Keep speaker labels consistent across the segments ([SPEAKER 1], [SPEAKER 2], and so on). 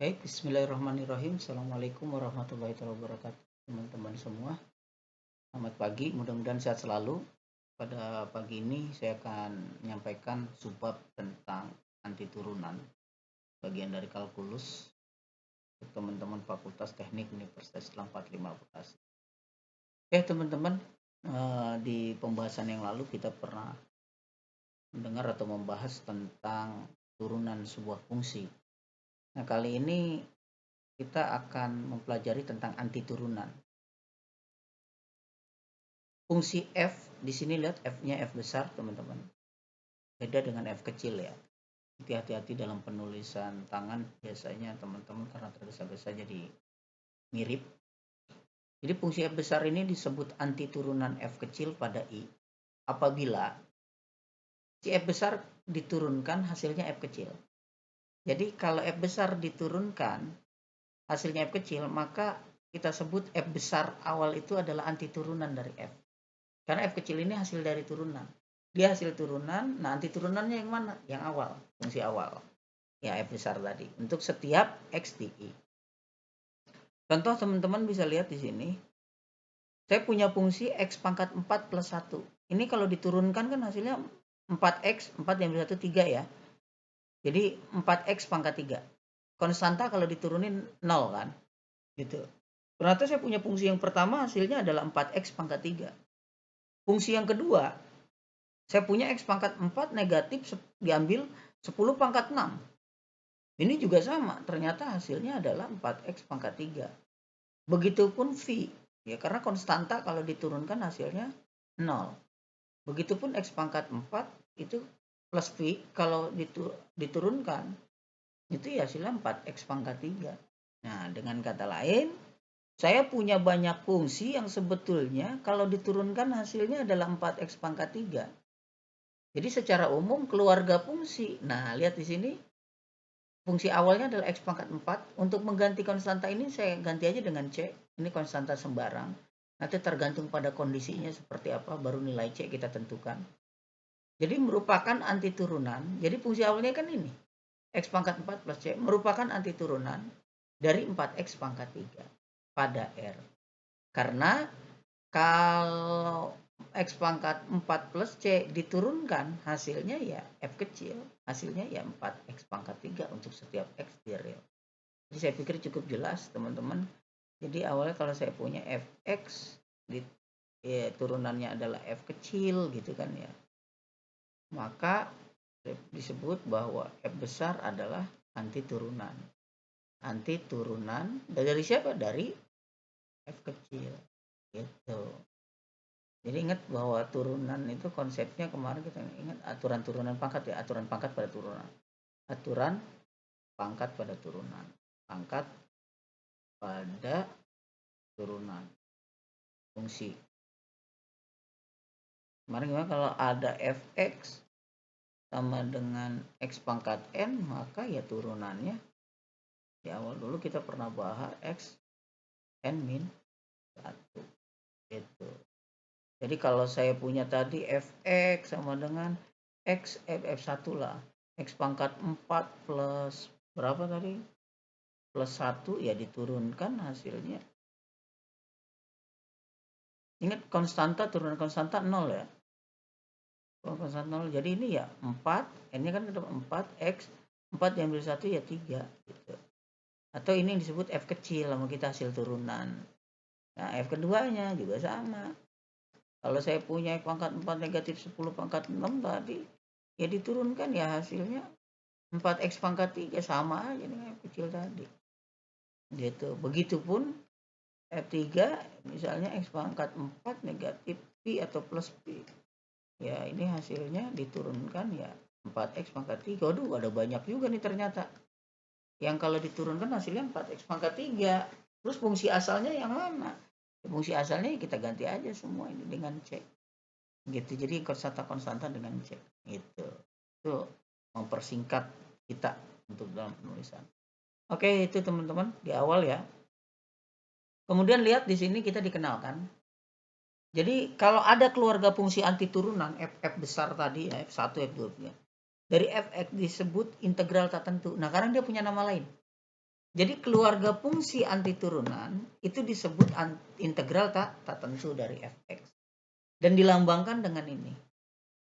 [SPEAKER 1] Baik, bismillahirrahmanirrahim. Assalamualaikum warahmatullahi wabarakatuh. Teman-teman semua, selamat pagi. Mudah-mudahan sehat selalu. Pada pagi ini saya akan menyampaikan subbab tentang anti turunan, bagian dari kalkulus untuk teman-teman Fakultas Teknik Universitas Islam 45 Bekasi. Oke, teman-teman, di pembahasan yang lalu kita pernah mendengar atau membahas tentang turunan sebuah fungsi. Nah, kali ini kita akan mempelajari tentang anti turunan. Fungsi f di sini lihat f-nya f besar, teman-teman. Beda dengan f kecil ya. Hati-hati dalam penulisan tangan, biasanya teman-teman karena tergesa-gesa jadi mirip. Jadi fungsi f besar ini disebut anti turunan f kecil pada i apabila si f besar diturunkan hasilnya f kecil. Jadi kalau f besar diturunkan hasilnya f kecil, maka kita sebut f besar awal itu adalah anti turunan dari f. Karena f kecil ini hasil dari turunan. Dia hasil turunan, nah anti turunannya yang mana? Yang awal, fungsi awal. Ya, f besar tadi. Untuk setiap x di i. Contoh teman-teman bisa lihat di sini. Saya punya fungsi x pangkat 4 plus 1. Ini kalau diturunkan kan hasilnya 4x, 4 yang 1, 3 ya. Jadi 4x pangkat 3. Konstanta kalau diturunin 0 kan. Gitu. Ternyata saya punya fungsi yang pertama hasilnya adalah 4x pangkat 3. Fungsi yang kedua, saya punya x pangkat 4 negatif diambil 10 pangkat 6. Ini juga sama, ternyata hasilnya adalah 4x pangkat 3. Begitupun V, ya karena konstanta kalau diturunkan hasilnya 0. Begitupun x pangkat 4 itu plus V, kalau diturunkan itu ya hasilnya 4x pangkat 3. Nah, dengan kata lain, saya punya banyak fungsi yang sebetulnya kalau diturunkan hasilnya adalah 4x pangkat 3. Jadi secara umum keluarga fungsi. Nah, lihat di sini. Fungsi awalnya adalah x pangkat 4. Untuk mengganti konstanta ini saya ganti aja dengan C. Ini konstanta sembarang. Nanti tergantung pada kondisinya seperti apa, baru nilai C kita tentukan. Jadi merupakan anti turunan. Jadi fungsi awalnya kan ini. X pangkat 4 plus C merupakan anti turunan dari 4x pangkat 3 pada R. Karena kalau x pangkat 4 plus C diturunkan hasilnya ya f kecil, hasilnya ya 4x pangkat 3 untuk setiap x di real. Jadi saya pikir cukup jelas teman-teman. Jadi awalnya kalau saya punya fx turunannya adalah f kecil gitu kan ya, maka disebut bahwa f besar adalah anti turunan. Anti turunan dari siapa? Dari f kecil gitu. Jadi ingat bahwa turunan itu konsepnya kemarin kita ingat aturan turunan pangkat ya, aturan pangkat pada turunan. Aturan pangkat pada turunan. Pangkat pada turunan. Fungsi. Kemarin gimana kalau ada fx sama dengan x pangkat n, maka ya turunannya di awal dulu kita pernah bahas x n min 1 gitu. Jadi kalau saya punya tadi fx sama dengan x f1 lah. X pangkat 4 plus berapa tadi? Plus 1 ya diturunkan hasilnya. Ingat konstanta, turunan konstanta 0 ya. Konstanta 0. Jadi ini ya 4, n-nya kan tetap 4, x 4 diambil 1 ya 3 gitu. Atau ini yang disebut f kecil sama kita hasil turunan. Nah, f keduanya juga sama. Kalau saya punya pangkat 4 negatif 10 pangkat 6 tadi, ya diturunkan ya hasilnya 4x pangkat 3 sama aja dengan f kecil tadi. Gitu. Begitupun F3 misalnya x pangkat 4 negatif P atau plus P. Ya ini hasilnya diturunkan ya 4x pangkat 3. Waduh ada banyak juga nih ternyata. Yang kalau diturunkan hasilnya 4x pangkat 3. Terus fungsi asalnya yang mana? Fungsi asalnya kita ganti aja semua ini dengan C. Gitu. Jadi konstanta dengan C. Gitu. Itu mempersingkat kita untuk dalam penulisan. Oke, itu teman-teman di awal ya. Kemudian lihat di sini kita dikenalkan. Jadi kalau ada keluarga fungsi anti turunan f besar tadi ya, f1, f2 ya. Dari fx disebut integral tak tentu. Nah, karena dia punya nama lain. Jadi keluarga fungsi anti turunan itu disebut integral tak tentu dari fx. Dan dilambangkan dengan ini.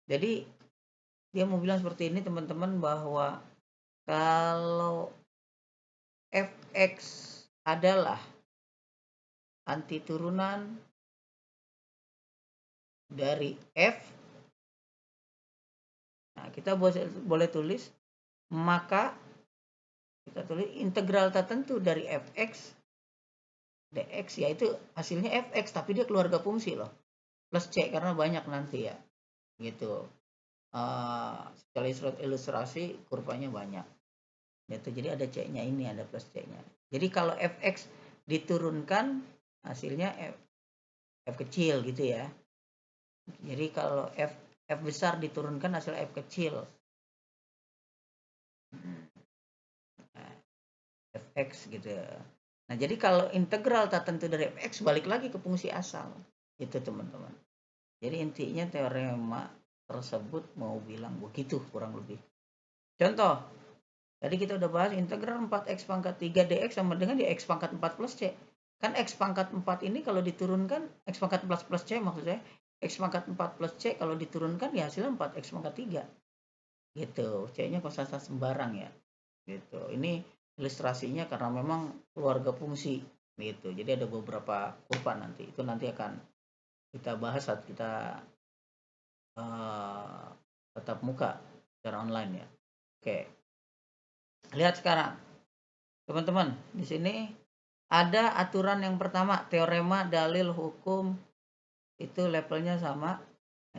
[SPEAKER 1] Jadi dia mau bilang seperti ini teman-teman, bahwa kalau fx adalah anti turunan dari f, nah kita boleh tulis, maka kita tulis integral tertentu dari fx dx, yaitu hasilnya fx tapi dia keluarga fungsi loh, plus c karena banyak nanti ya gitu. Secara ilustrasi kurvanya banyak gitu, jadi ada c-nya ini, ada plus c-nya. Jadi kalau fx diturunkan hasilnya f kecil gitu ya. Jadi kalau f besar diturunkan hasil f kecil, fx gitu. Nah, jadi kalau integral tertentu dari fx balik lagi ke fungsi asal. Itu teman-teman. Jadi intinya teorema tersebut mau bilang begitu kurang lebih. Contoh, tadi kita udah bahas integral 4x pangkat 3 dx sama dengan di x pangkat 4 plus c. Kan x pangkat 4 ini kalau diturunkan, x pangkat 4 plus c maksud saya, x pangkat 4 plus c kalau diturunkan ya hasilnya 4x pangkat 3. Gitu, c-nya konstanta sembarang ya. Gitu. Ini ilustrasinya karena memang keluarga fungsi gitu. Jadi ada beberapa kurva nanti. Itu nanti akan kita bahas saat kita tatap muka secara online ya. Oke. Lihat sekarang. Teman-teman, di sini ada aturan yang pertama, teorema, dalil, hukum, itu levelnya sama.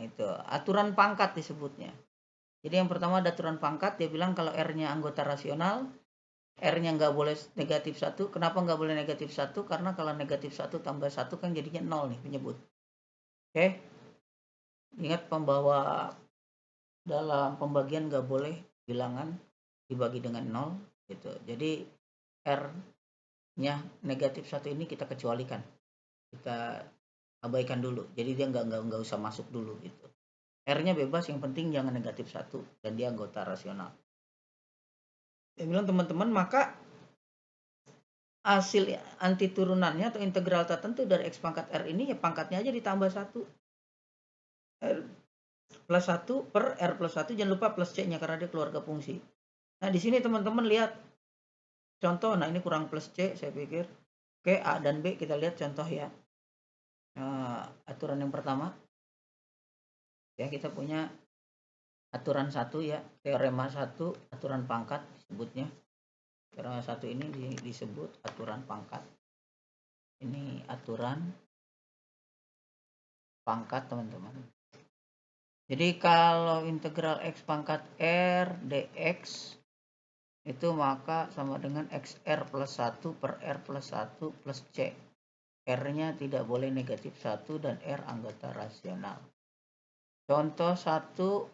[SPEAKER 1] Nah, itu aturan pangkat disebutnya. Jadi yang pertama ada aturan pangkat, dia bilang kalau R-nya anggota rasional, R-nya nggak boleh negatif 1. Kenapa nggak boleh negatif 1? Karena kalau negatif 1 tambah 1 kan jadinya 0 nih penyebut. Oke. Ingat pembawa dalam pembagian nggak boleh bilangan dibagi dengan 0 gitu. Jadi R-nya negatif 1 ini kita kecualikan. Kita abaikan dulu. Jadi dia nggak usah masuk dulu gitu. R-nya bebas, yang penting jangan negatif 1 dan dia anggota rasional. Dia bilang teman-teman, maka hasil anti turunannya atau integral tertentu dari x pangkat R ini ya pangkatnya aja ditambah 1. R plus 1 per R plus 1, jangan lupa plus C-nya karena dia keluarga fungsi. Nah, di sini teman-teman lihat contoh, nah ini kurang plus C saya pikir. Oke, A dan B kita lihat contoh ya. Aturan yang pertama. Ya, kita punya aturan 1 ya, teorema 1, aturan pangkat disebutnya. Teorema 1 ini disebut aturan pangkat. Ini aturan pangkat teman-teman. Jadi kalau integral x pangkat R dx itu maka sama dengan xr plus 1 per R plus 1 plus C. R-nya tidak boleh negatif 1 dan R anggota rasional. Contoh 1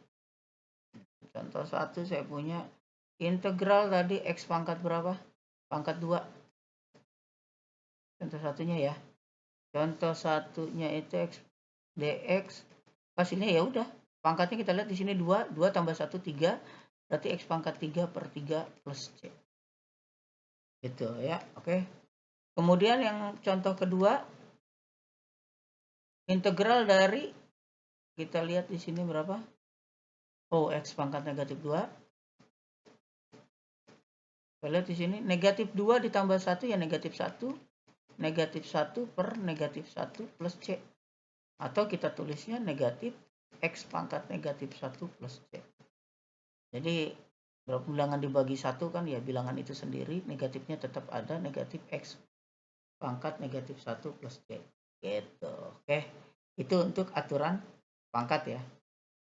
[SPEAKER 1] saya punya integral tadi x pangkat berapa? Pangkat 2. Contoh satunya ya. Contoh satunya itu x dx. Hasilnya ya udah. Pangkatnya kita lihat di sini 2 tambah 1 3. Berarti x pangkat 3 per 3 plus c. Gitu ya. Oke. Kemudian yang contoh kedua, integral dari, kita lihat di sini berapa? Oh, x pangkat negatif 2. Kita lihat di sini negatif 2 ditambah 1 ya negatif 1. Negatif 1 per negatif 1 plus C. Atau kita tulisnya negatif X pangkat negatif 1 plus C. Jadi kalau bilangan dibagi 1 kan ya bilangan itu sendiri, negatifnya tetap ada, negatif X pangkat negatif 1 plus C. Gitu. Oke. Itu untuk aturan pangkat ya.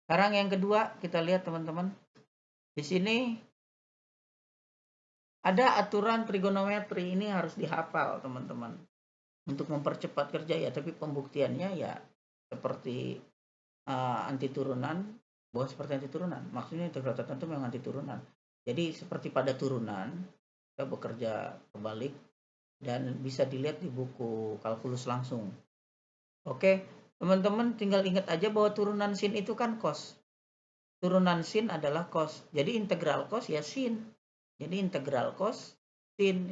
[SPEAKER 1] Sekarang yang kedua kita lihat teman-teman. Di sini ada aturan trigonometri, ini harus dihafal teman-teman untuk mempercepat kerja ya, tapi pembuktiannya ya seperti anti turunan, bukan seperti anti turunan, maksudnya integral tertentu memang anti turunan. Jadi seperti pada turunan kita bekerja kebalik dan bisa dilihat di buku kalkulus langsung. Oke, teman-teman tinggal ingat aja bahwa turunan sin itu kan cos. Turunan sin adalah cos. Jadi integral cos ya sin. Jadi integral cos sin